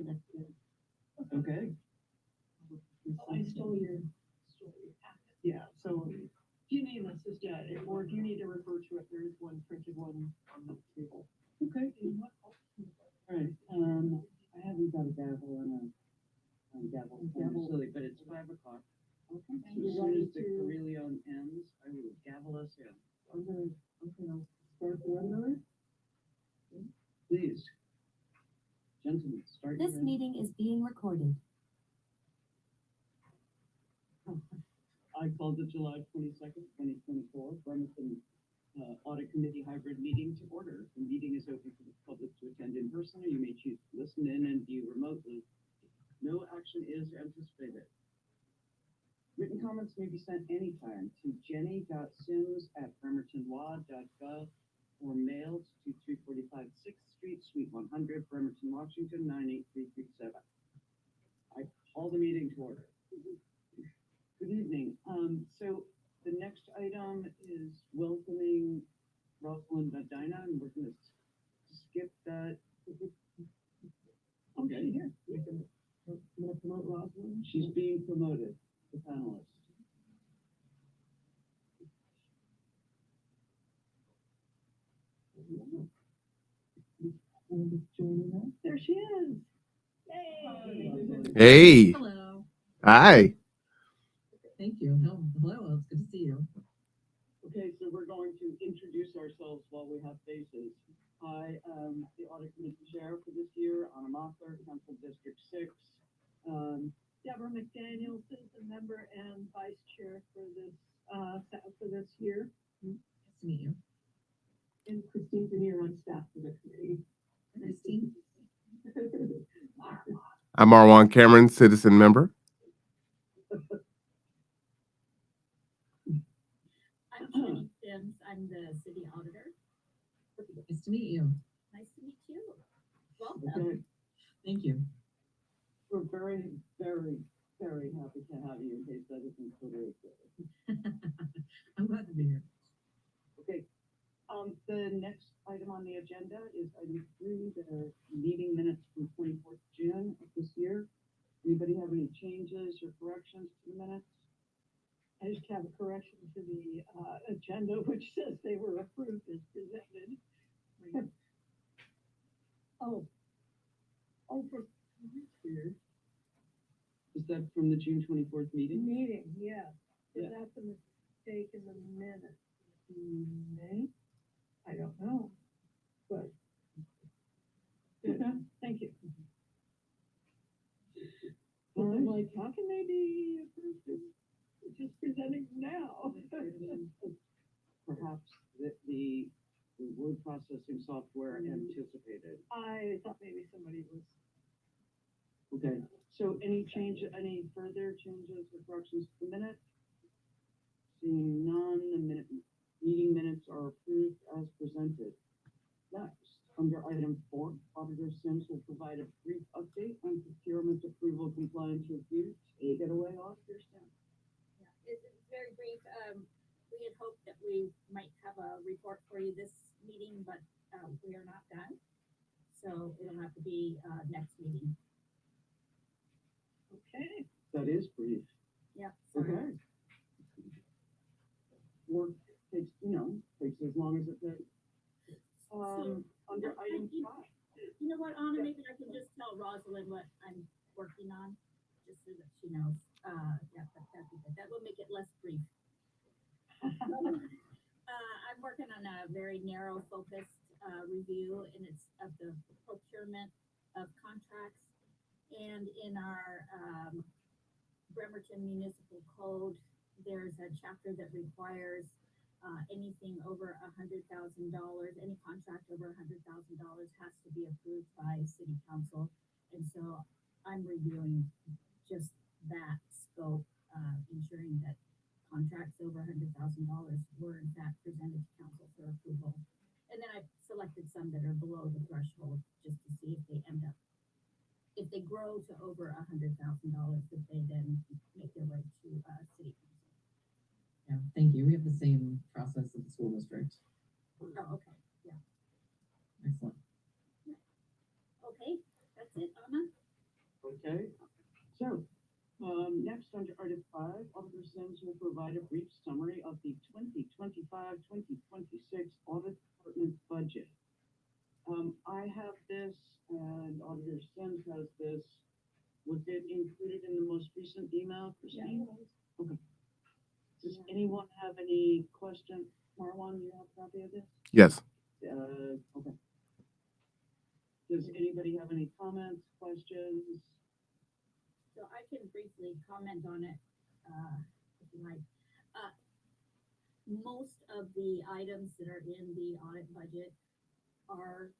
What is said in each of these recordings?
connected. Okay. I stole your packet. Yeah, so if you need this, just or if you need to refer to it, there is one printed one on the table. Okay. All right. I haven't got a gavel and a gavel. Silly, but it's 5 o'clock. Okay. So as soon as the carillon ends, I will gavel us in. Okay, I'll start the webinar. Please, gentlemen, start. This meeting is being recorded. I called the July 22nd, 2024 Bremerton Audit Committee hybrid meeting to order. The meeting is open for the public to attend in person, or you may choose to listen in and view remotely. No action is anticipated. Written comments may be sent anytime to jenny.sims@bremertonlaw.gov or mailed to 345 6th Street, Suite 100, Bremerton, Washington, 98337. I call the meeting to order. Good evening. So the next item is welcoming Rosalind Medina, and we're going to skip that. Okay, here. I'm going to promote Rosalind. She's being promoted, the panelist. There she is. Yay. Hey. Hello. Hi. Thank you. Hello. It's good to see you. Okay, so we're going to introduce ourselves while we have faces. I am the Audit Committee Chair for this year, Anna Mockler, Council District 6. Deborah McDaniel, citizen member and vice chair for this year. Nice to meet you. And Christine Veneer on staff for the committee. Christine. I'm Marwan Cameron, citizen member. I'm Jenny Sims. I'm the city auditor. Nice to meet you. Nice to meet you. Welcome. Okay. Thank you. We're very, very, very happy to have you in case that isn't clear. I'm glad to be here. Okay. The next item on the agenda is item 3, the meeting minutes from 24th June of this year. Anybody have any changes or corrections to the minutes? I just have a correction to the agenda, which says they were approved as presented. Oh, for weird. Is that from the June 24th meeting? Yeah. Is that the mistake in the minutes? May? I don't know, but. Okay. Thank you. Well, I'm like, how can they be approved as just presenting now? Perhaps that the word processing software anticipated. I thought maybe somebody was. Okay, so any further changes or corrections to the minute? Seeing none, the meeting minutes are approved as presented. Next, under item 4, Auditor Sims will provide a brief update on procurement approval compliance review. Take it away, Auditor Sims. Yeah, it's very brief. We had hoped that we might have a report for you this meeting, but we are not done. So it'll have to be next meeting. Okay. That is brief. Yeah. Okay. Work takes as long as it takes. Under item 5. You know what, Anna, maybe I can just tell Rosalind what I'm working on, just so that she knows. Yeah, that'd be good. That will make it less brief. I'm working on a very narrow focused review, and it's of the procurement of contracts. And in our Bremerton Municipal Code, there's a chapter that requires anything over $100,000, any contract over $100,000 has to be approved by City Council. And so I'm reviewing just that scope, ensuring that contracts over $100,000 were in fact presented to Council for approval. And then I've selected some that are below the threshold just to see if they if they grow to over $100,000, that they then make their way to City Council. Yeah, thank you. We have the same process at the school district. Oh, okay. Yeah. Excellent. Okay, that's it, Anna. Okay, so, next under Article 5, Auditor Sims will provide a brief summary of the 2025-2026 Audit Department budget. I have this, and Auditor Sims has this. Was it included in the most recent email, Christine? Okay. Does anyone have any questions? Marwan, you have a copy of this? Yes. Okay. Does anybody have any comments, questions? So I can briefly comment on it, if you like. Most of the items that are in the audit budget are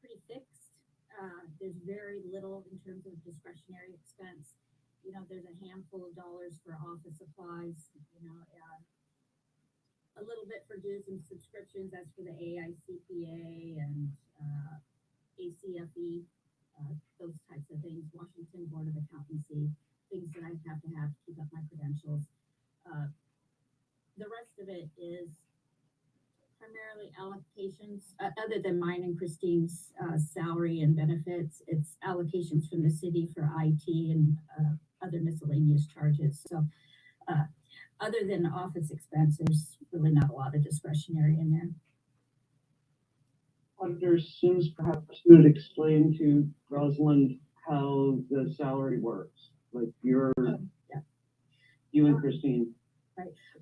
pretty fixed. There's very little in terms of discretionary expense. You know, there's a handful of dollars for office supplies, a little bit for dues and subscriptions, that's for the AICPA and, ACFE, those types of things, Washington Board of Accountancy, things that I have to keep up my credentials. The rest of it is primarily allocations, other than mine and Christine's salary and benefits, it's allocations from the city for IT and other miscellaneous charges. So other than office expense, there's really not a lot of discretionary in there. Auditor Sims perhaps would explain to Rosalind how the salary works, like you and Christine.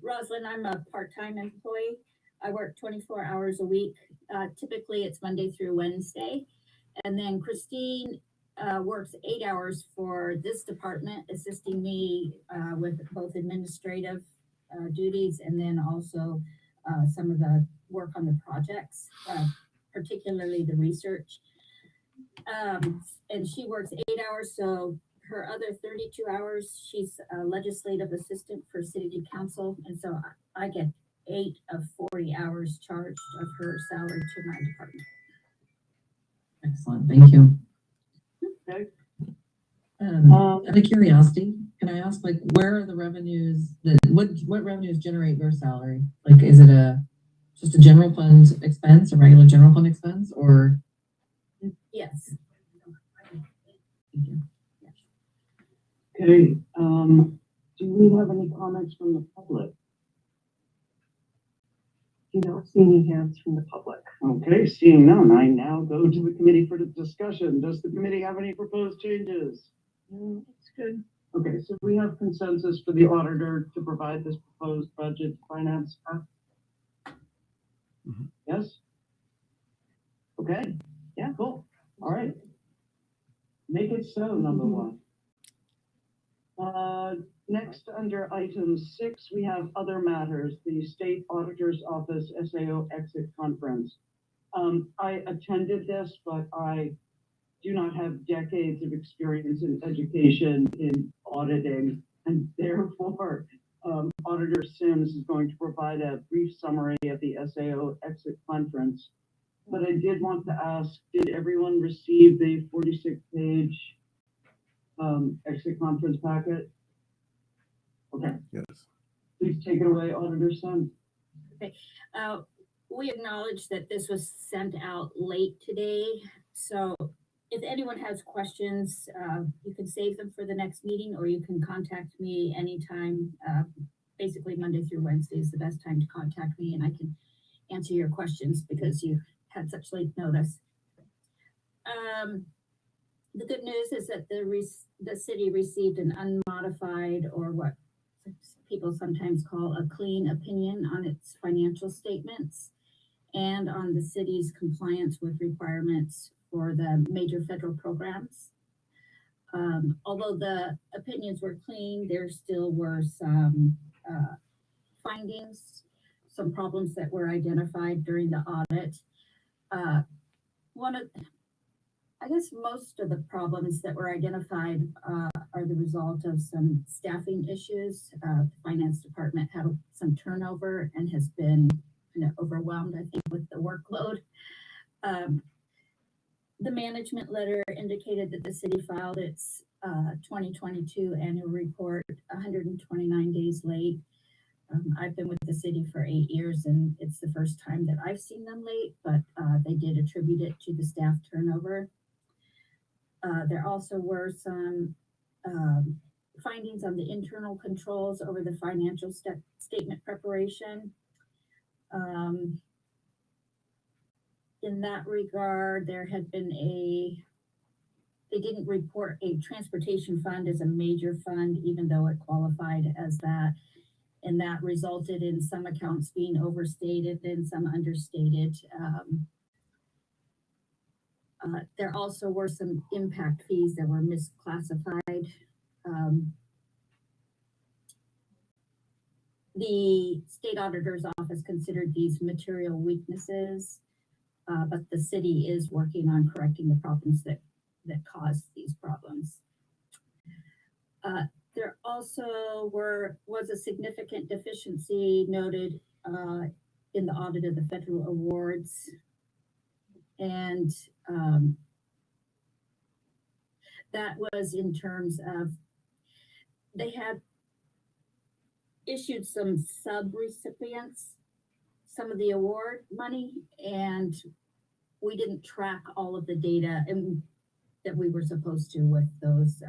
Rosalind, I'm a part-time employee. I work 24 hours a week. Typically, it's Monday through Wednesday. And then Christine works 8 hours for this department, assisting me with both administrative duties and then also some of the work on the projects, particularly the research. And she works 8 hours, so her other 32 hours, she's a legislative assistant for city council. And so I get 8 of 40 hours charged of her salary to my department. Excellent, thank you. Okay. Out of curiosity, can I ask, like, where are the revenues what revenues generate your salary? Like, is it just a general fund expense, a regular general fund expense, or? Yes. Thank you. Okay, do we have any comments from the public? You don't see any hands from the public. Okay, seeing none, I now go to the committee for the discussion. Does the committee have any proposed changes? It's good. Okay, so we have consensus for the auditor to provide this proposed budget to finance. Yes? Okay, yeah, cool. All right. Make it so, number one. Next, under item 6, we have other matters, the State Auditor's Office SAO exit conference. I attended this, but I do not have decades of experience in education in auditing, and therefore Auditor Sims is going to provide a brief summary of the SAO exit conference. But I did want to ask, did everyone receive the 46-page exit conference packet? Okay. Yes. Please take it away, Auditor Sims. Okay. We acknowledge that this was sent out late today. So if anyone has questions, you can save them for the next meeting, or you can contact me anytime. Basically, Monday through Wednesday is the best time to contact me, and I can answer your questions because you had such late notice. The good news is that the city received an unmodified, or what people sometimes call a clean opinion, on its financial statements and on the city's compliance with requirements for the major federal programs. Although the opinions were clean, there still were some findings, some problems that were identified during the audit. I guess most of the problems that were identified are the result of some staffing issues. The finance department had some turnover and has been kind of overwhelmed, I think, with the workload. The management letter indicated that the city filed its 2022 annual report 129 days late. I've been with the city for 8 years, and it's the first time that I've seen them late, but they did attribute it to the staff turnover. There also were some findings on the internal controls over the financial statement preparation. In that regard, there had been they didn't report a transportation fund as a major fund, even though it qualified as that. And that resulted in some accounts being overstated and some understated. There also were some impact fees that were misclassified. The state auditor's office considered these material weaknesses, but the city is working on correcting the problems that caused these problems. There also was a significant deficiency noted in the audit of the federal awards, and that was in terms of they had issued some sub-recipients some of the award money, and we didn't track all of the data and that we were supposed to with those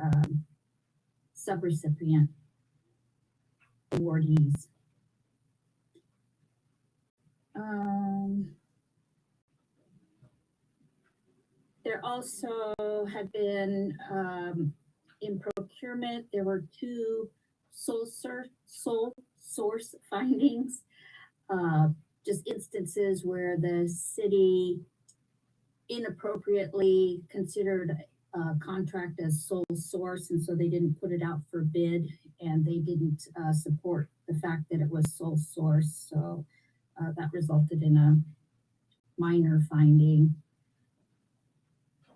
sub-recipient awardees. There also had been in procurement, there were 2 sole source findings, just instances where the city inappropriately considered a contract as sole source, and so they didn't put it out for bid, and they didn't support the fact that it was sole source. So that resulted in a minor finding.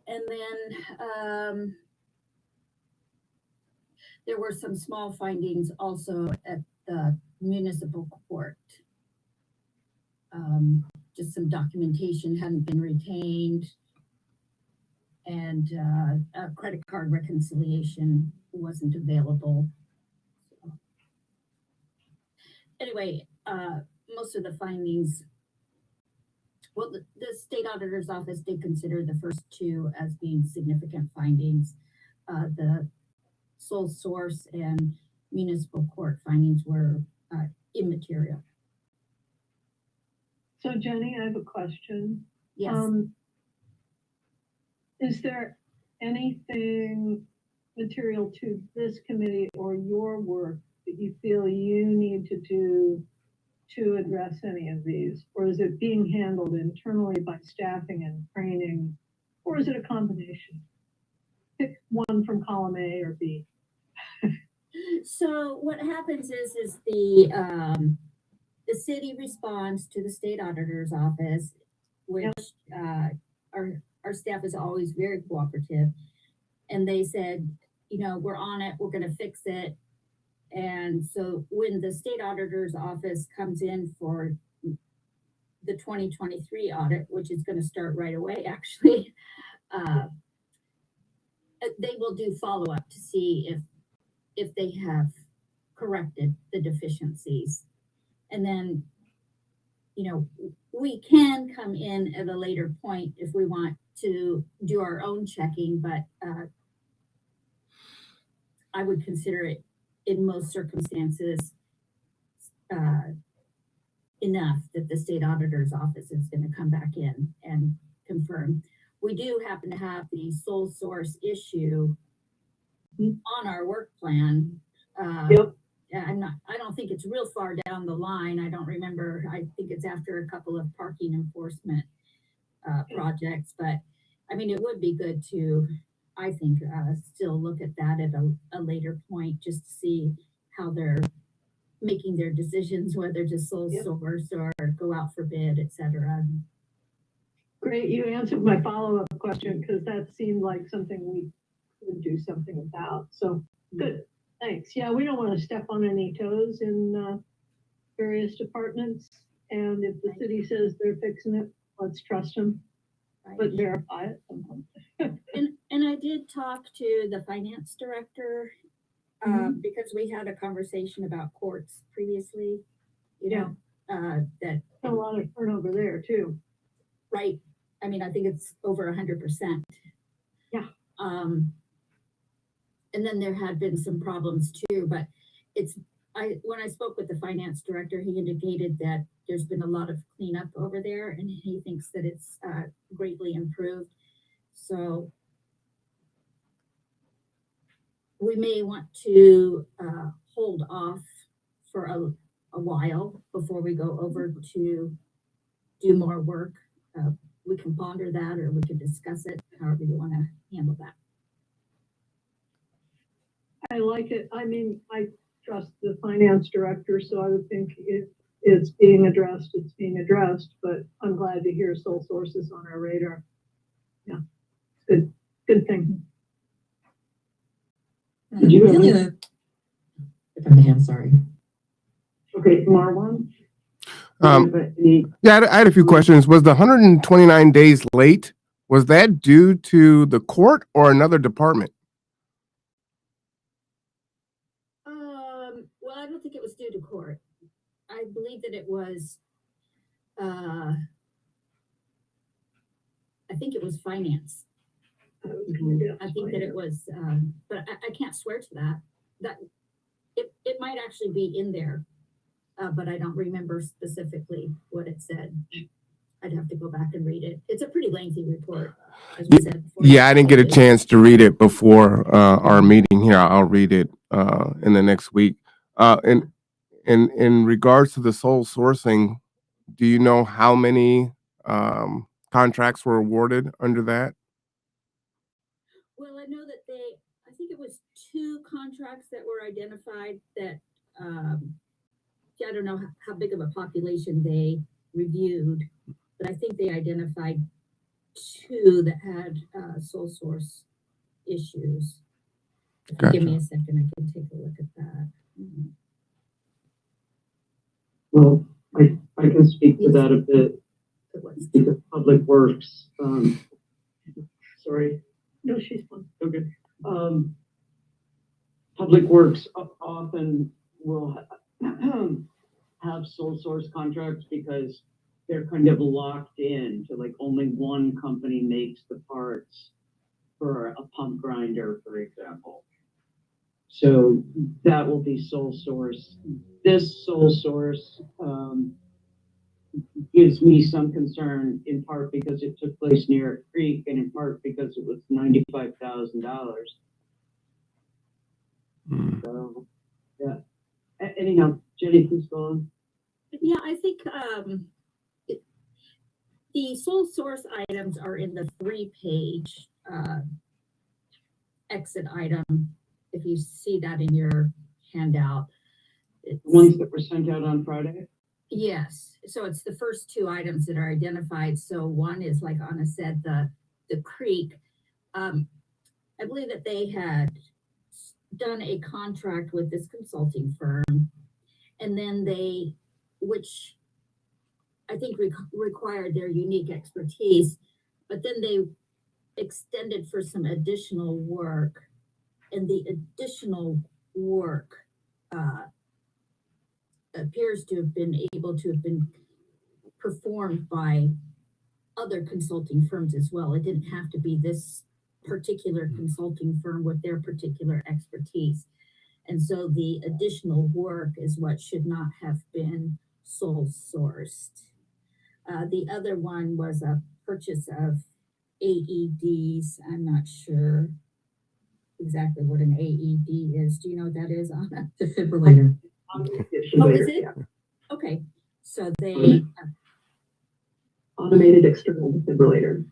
And then there were some small findings also at the municipal court. Just some documentation hadn't been retained, and a credit card reconciliation wasn't available. So, anyway, most of the findings, well, the state auditor's office did consider the first 2 as being significant findings. The sole source and municipal court findings were immaterial. So Jenny, I have a question. Yes. Is there anything material to this committee or your work that you feel you need to do to address any of these? Or is it being handled internally by staffing and training? Or is it a combination? Pick one from column A or B. So what happens is the city responds to the state auditor's office, which our staff is always very cooperative. And they said, we're on it, we're going to fix it. And so when the state auditor's office comes in for the 2023 audit, which is going to start right away, actually, they will do follow-up to see if they have corrected the deficiencies. And then, we can come in at a later point if we want to do our own checking, but I would consider it in most circumstances enough that the state auditor's office is going to come back in and confirm. We do happen to have the sole source issue on our work plan. Yep. I don't think it's real far down the line. I don't remember. I think it's after a couple of parking enforcement projects, but I mean, it would be good to, I think, still look at that at a later point, just to see how they're making their decisions, whether to sole source or go out for bid, etc. Great, you answered my follow-up question, because that seemed like something we could do something about. So good, thanks. Yeah, we don't want to step on any toes in various departments. And if the city says they're fixing it, let's trust them, but verify it somehow. And I did talk to the finance director because we had a conversation about courts previously. That a lot of turnover there too. Right. I mean, I think it's over 100%. Yeah. And then there had been some problems too, but when I spoke with the finance director, he indicated that there's been a lot of cleanup over there and he thinks that it's greatly improved. So we may want to hold off for a while before we go over to do more work. We can ponder that or we can discuss it, however you want to handle that. I like it. I mean, I trust the finance director, so I would think if it's being addressed, it's being addressed, but I'm glad to hear sole sources on our radar. Yeah, good thing. Did you have any- If I may, I'm sorry. Okay, Marwan? Yeah, I had a few questions. Was the 129 days late? Was that due to the court or another department? Well, I don't think it was due to court. I believe that it was, I think it was finance. I think that it was, but I can't swear to that. That it might actually be in there, but I don't remember specifically what it said. I'd have to go back and read it. It's a pretty lengthy report, as we said before. Yeah, I didn't get a chance to read it before our meeting here. I'll read it in the next week. And in regards to the sole sourcing, do you know how many contracts were awarded under that? Well, I know that I think it was 2 contracts that were identified that, I don't know how big of a population they reviewed, but I think they identified 2 that had sole source issues. Gotcha. Give me a second, I can take a look at that. Well, I can speak to that a bit. It was- Because Public Works, sorry. No, she's fine. Okay. Public Works often will have sole source contracts because they're kind of locked in to like only one company makes the parts for a pump grinder, for example. So that will be sole source. This sole source gives me some concern in part because it took place near a creek and in part because it was $95,000. So, yeah. Anyhow, Jenny, please go on. Yeah, I think the sole source items are in the 3-page exit item. If you see that in your handout, The ones that were sent out on Friday? yes. So it's the first 2 items that are identified. So one is, like Anna said, the creek. I believe that they had done a contract with this consulting firm, and then which I think required their unique expertise, but then they extended for some additional work, and the additional work appears to have been able to have been performed by other consulting firms as well. It didn't have to be this particular consulting firm with their particular expertise. And so the additional work is what should not have been sole sourced. The other one was a purchase of AEDs. I'm not sure exactly what an AED is. Do you know what that is, Anna? Defibrillator. Oh, is it? Okay. So they, Automated external defibrillator.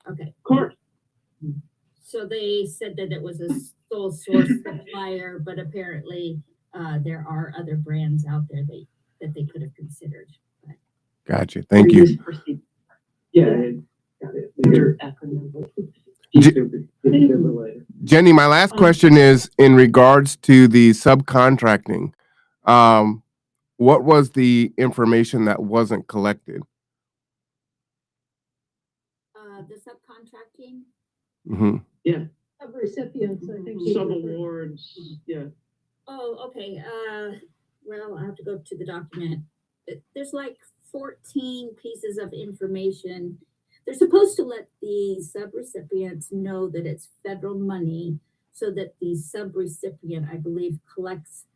okay. Of course. So they said that it was a sole source supplier, but apparently there are other brands out there that they could have considered. But Gotcha. Thank you. Yeah, got it. Your acronym. Defibrillator. Jenny, my last question is in regards to the subcontracting. What was the information that wasn't collected? the subcontracting, Mm-hmm. Of recipients, I think. Sub awards, yeah. oh, okay. Well, I have to go to the document. There's like 14 pieces of information. they're supposed to let the subrecipients know that it's federal money so that the subrecipient, I believe, collects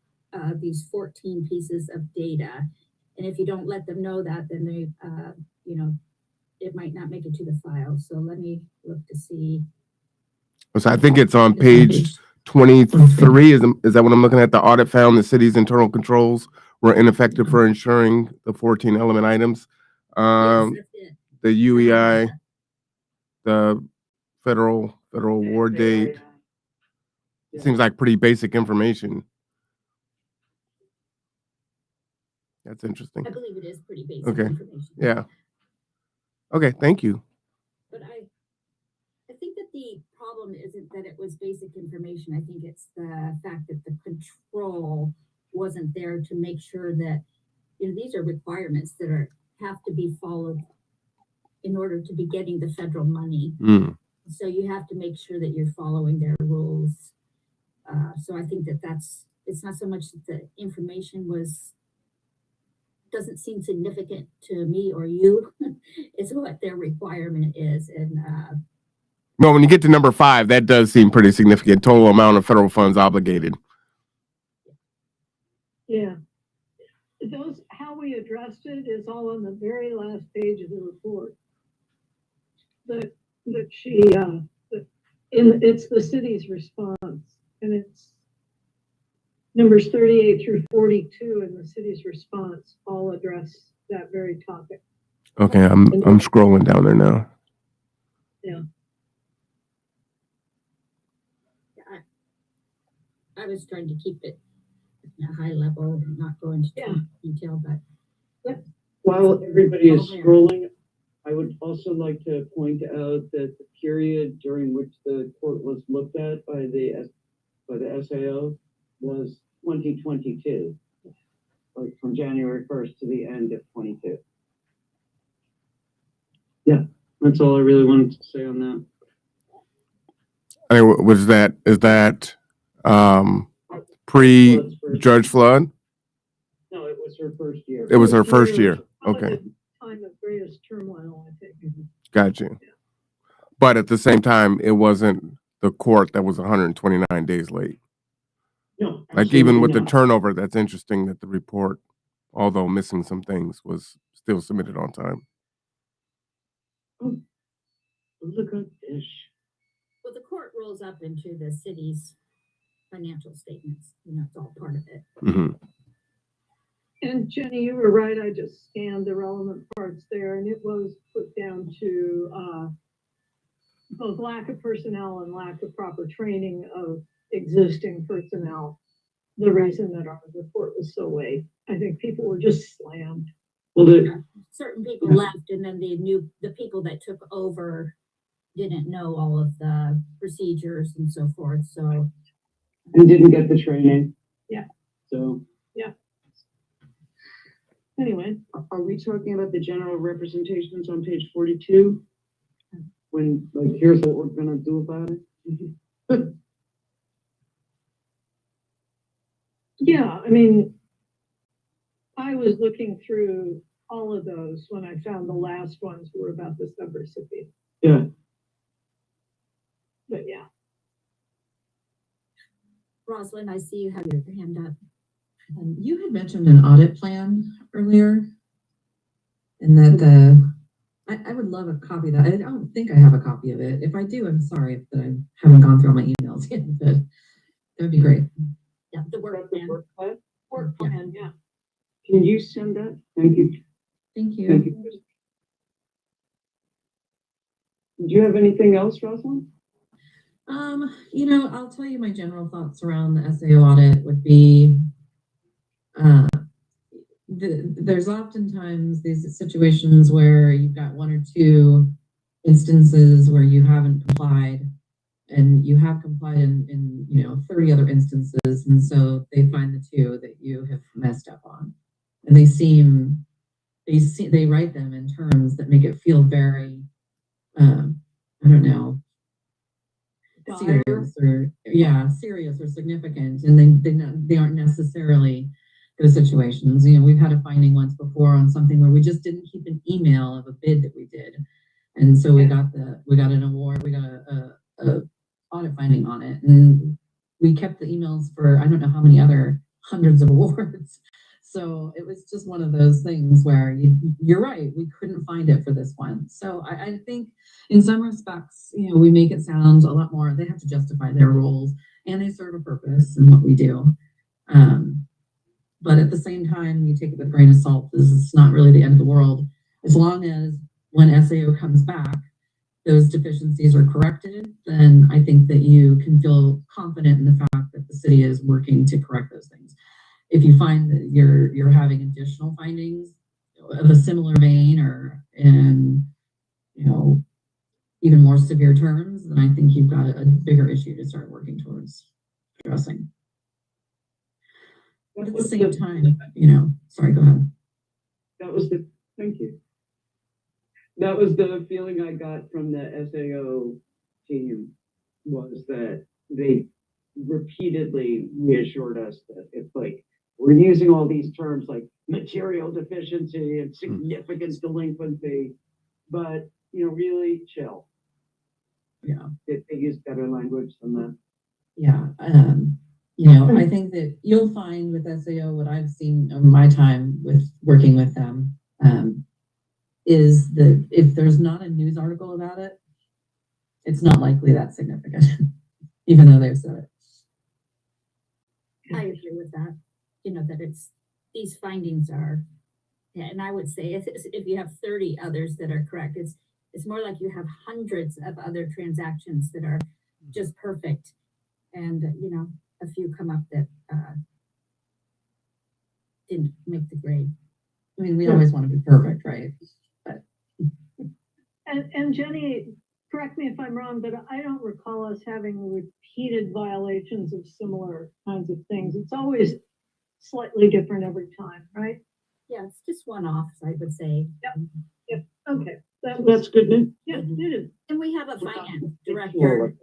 these 14 pieces of data. And if you don't let them know that, then they, you know, it might not make it to the file. So let me look to see. So I think it's on page 23. Is that what I'm looking at? The audit found the city's internal controls were ineffective for ensuring the 14 element items. Yes, that's it. The UEI, the federal award date. Seems like pretty basic information. That's interesting. I believe it is pretty basic Okay. information. Yeah. Okay, thank you. But I think that the problem isn't that it was basic information. I think it's the fact that the control wasn't there to make sure that, you know, these are requirements that have to be followed in order to be getting the federal money. Mm. So you have to make sure that you're following their rules. So I think that it's not so much that the information doesn't seem significant to me or you. It's what their requirement is. And Well, when you get to number 5, that does seem pretty significant. Total amount of federal funds obligated. Yeah. How we addressed it is all on the very last page of the report. It's the city's response, and it's numbers 38 through 42 in the city's response all address that very topic. Okay, I'm scrolling down there now. I was trying to keep it at a high level and not go into detail, but While everybody is Oh, yeah. scrolling, I would also like to point out that the period during which the court was looked at by the SAO was 2022, like from January 1st to the end of 22. Yeah, that's all I really wanted to say on that. I mean, is that pre-Judge Flood? No, it was her first year. It was her first year. Okay, Time of greatest turmoil, I think. got you. But at the same time, it wasn't the court that was 129 days late. No, Like even with the absolutely not. turnover, that's interesting that the report, although missing some things, was still submitted on time. Oh, look at this. well, the court rolls up into the city's financial statements. You know, it's all part of it. Mm-hmm. And Jenny, you were right. I just scanned the relevant parts there, and it was put down to both lack of personnel and lack of proper training of existing personnel. The reason that our report was so late, I think people were just slammed. Well, Certain people left, and then the people that took over didn't know all of the procedures and so forth. So and didn't get the training. Yeah. So. Anyway, Are we talking about the general representations on page 42? When, like, here's what we're gonna do about it? yeah, I mean, I was looking through all of those when I found the last ones were about the subrecipient. Yeah. But yeah. Rosalind, I see you have your hand up. You had mentioned an audit plan earlier, and that I would love a copy of that. I don't think I have a copy of it. If I do, I'm sorry that I haven't gone through all my emails yet, but that would be great. Yeah, the work plan. Work plan, yeah. Can you send that? Thank you. Thank you. Thank you. Do you have anything else, Rosalind? You know, I'll tell you my general thoughts around the SAO audit would be, there's oftentimes these situations where you've got 1 or 2 instances where you haven't complied, and you have complied in 30 other instances, and so they find the 2 that you have messed up on, and they write them in terms that make it feel very, I don't know, serious or significant, and they aren't necessarily those situations. You know, we've had a finding once before on something where we just didn't keep an email of a bid that we did, And so we got an award, we got a audit finding on it, and we kept the emails for I don't know how many other hundreds of awards. So it was just one of those things where you're right, we couldn't find it for this one. So I think in some respects, we make it sound a lot more, they have to justify their roles and they serve a purpose in what we do. But at the same time, you take it with a grain of salt. This is not really the end of the world. As long as when SAO comes back, those deficiencies are corrected, then I think that you can feel confident in the fact that the city is working to correct those things. If you find that you're having additional findings of a similar vein or in even more severe terms, then I think you've got a bigger issue to start working towards addressing. But at the same time, sorry, go ahead. Thank you. That was the feeling I got from the SAO team, was that they repeatedly reassured us that it's like, we're using all these terms like material deficiency and significant delinquency, but, really chill. Yeah. They use better language than that. Yeah. I think that you'll find with SAO what I've seen in my time with working with them, is that if there's not a news article about it, it's not likely that significant, even though they've said it. I agree with that. That these findings are, and I would say if you have 30 others that are correct, it's more like you have hundreds of other transactions that are just perfect, and a few come up that didn't make the grade. I mean, we always want to be perfect, right? And Jenny, correct me if I'm wrong, but I don't recall us having repeated violations of similar kinds of things. It's always slightly different every time, right? Yeah, it's just one-offs, I would say. Yep. Okay. That's good news. Yeah, it is. And we have a finance director.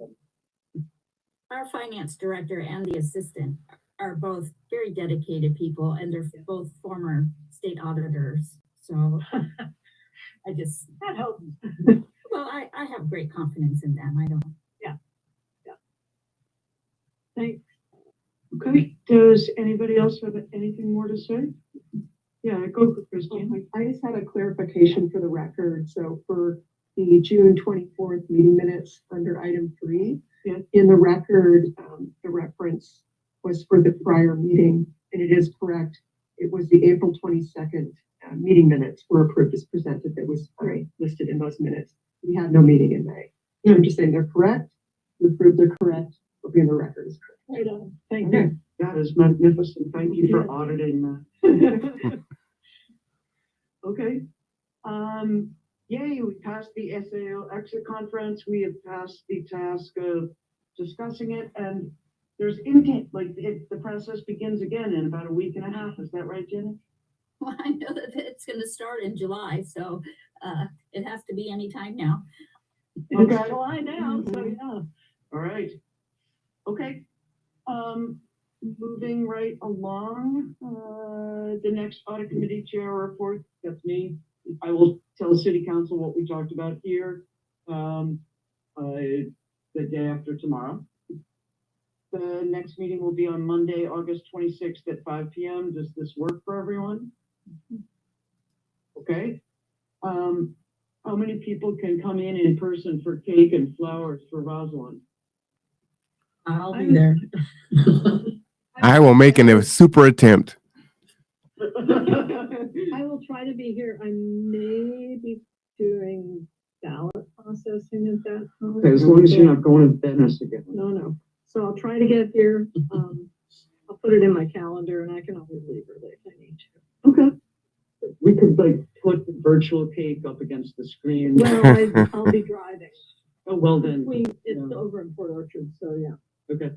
Our finance director and the assistant are both very dedicated people, and they're both former state auditors. So that helps. Well, I have great confidence in them. I don't. Yeah. Thanks. Okay, does anybody else have anything more to say? Yeah, go for Christine. I just had a clarification for the record. So for the June 24th meeting minutes under item 3, in the record, the reference was for the prior meeting, and it is correct. It was the April 22nd meeting minutes were approved as presented that was listed in those minutes. We had no meeting in May. I'm just saying they're correct. You approved they're correct. It'll be in the record as correct. Right on. Thank you. That is magnificent. Thank you for auditing that. Okay. Yay, we passed the SAO exit conference. We have passed the task of discussing it, and there's intent, the process begins again in about a week and a half. Is that right, Jenny? Well, I know that it's going to start in July, so it has to be any time now. Okay. It's July now, so yeah. All right. Okay. Moving right along, the next audit committee chair report, that's me. I will tell city council what we talked about here the day after tomorrow. The next meeting will be on Monday, August 26th at 5 p.m. Does this work for everyone? Okay. How many people can come in person for cake and flowers for Rosalind? I'll be there. I will make a super attempt. I will try to be here. I may be doing ballot processing at that time. Okay, as long as you're not going to Venice again. No. So I'll try to get here. I'll put it in my calendar, and I can always leave early if I need to. Okay. We could put the virtual cake up against the screen. Well, I'll be driving. Oh, well then. It's over in Port Orchard, so yeah. Okay.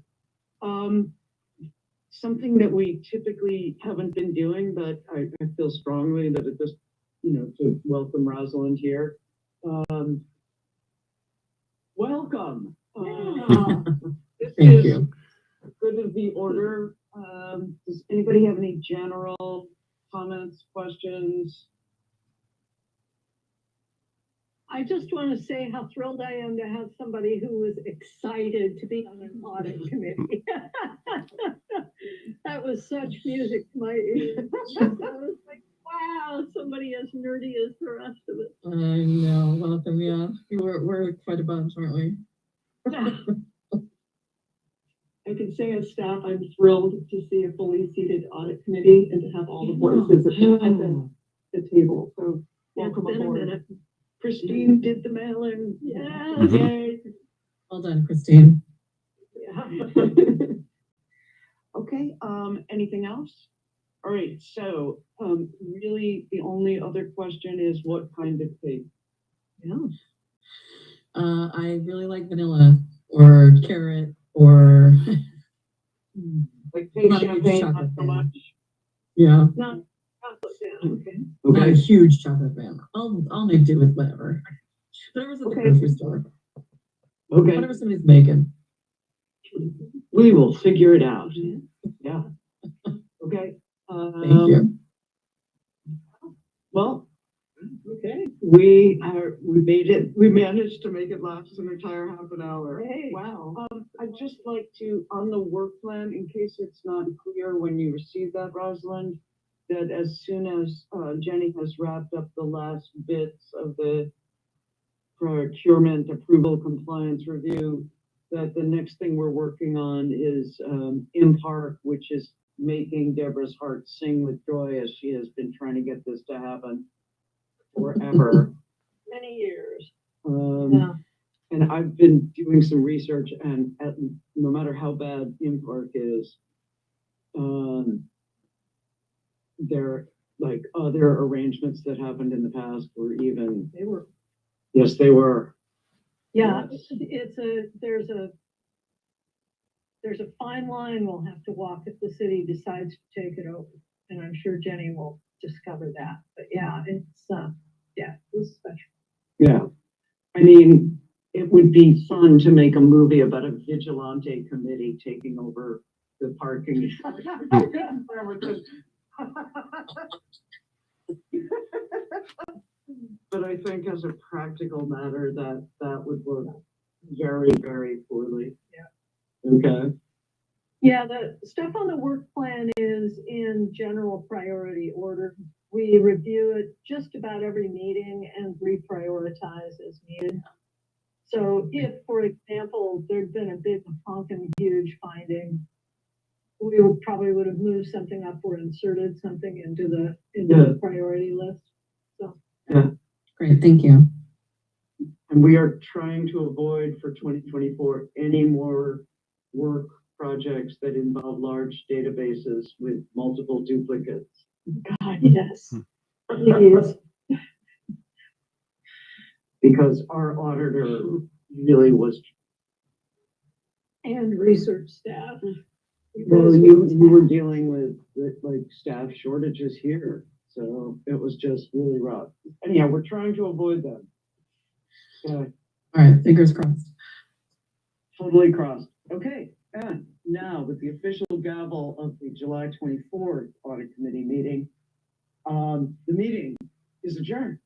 Something that we typically haven't been doing, but I feel strongly that it just, to welcome Rosalind here. Welcome. This Thank is you. good of the order. Does anybody have any general comments, questions? I just want to say how thrilled I am to have somebody who was excited to be on an audit committee. That was such music to my ears. I was like, wow, somebody as nerdy as the rest of us. I know, welcome, yeah. We're quite a bunch, aren't we? I can say as staff, I'm thrilled to see a fully seated audit committee and to have all the voices at the table. So Yeah, it's welcome been a aboard. minute. Christine did the mailing. Yeah. Yay. Well done, Christine. Yeah. Okay, anything else? All right, so, really, the only other question is what kind of cake? Yeah. I really like vanilla or carrot or Like pink Not a huge champagne, not chocolate so fan. much? yeah, Not chocolate, yeah, okay. not a Okay, huge chocolate fan. I'll make do with whatever. Whatever's at the Okay. grocery store. okay, Whatever somebody's making. we will figure it out. Yeah. Okay. Thank you. Well, Okay. we made it, we managed to make it last an entire half an hour. Hey. Wow. I'd just like to, on the work plan, in case it's not clear when you receive that, Rosalind, that as soon as Jenny has wrapped up the last bits of the procurement approval compliance review, that the next thing we're working on is Impark, which is making Deborah's heart sing with joy as she has been trying to get this to happen forever. Many years. Um, And I've been doing some research, and no matter how bad Impark is, there like other arrangements that happened in the past were even, They were. yes, they were. Yeah, Yes. there's a fine line we'll have to walk if the city decides to take it over. And I'm sure Jenny will discover that. But yeah, it's, it was special. Yeah. I mean, it would be fun to make a movie about a vigilante committee taking over the parking. But I think as a practical matter, that would work very, very poorly. Yeah. Okay. Yeah, the stuff on the work plan is in general priority order. We review it just about every meeting and reprioritize as needed. So if, for example, there'd been a big honking huge finding, we probably would have moved something up or inserted something into the priority list. So. Yeah. Great, thank you. And we are trying to avoid for 2024 any more work projects that involve large databases with multiple duplicates. God, yes. Please. Because our auditor really was, And research staff. well, you were dealing with like staff shortages here. So it was just really rough. Anyhow, we're trying to avoid that. All right, fingers crossed. Totally crossed. Okay, and now with the official gavel of the July 24th Audit Committee meeting, the meeting is adjourned.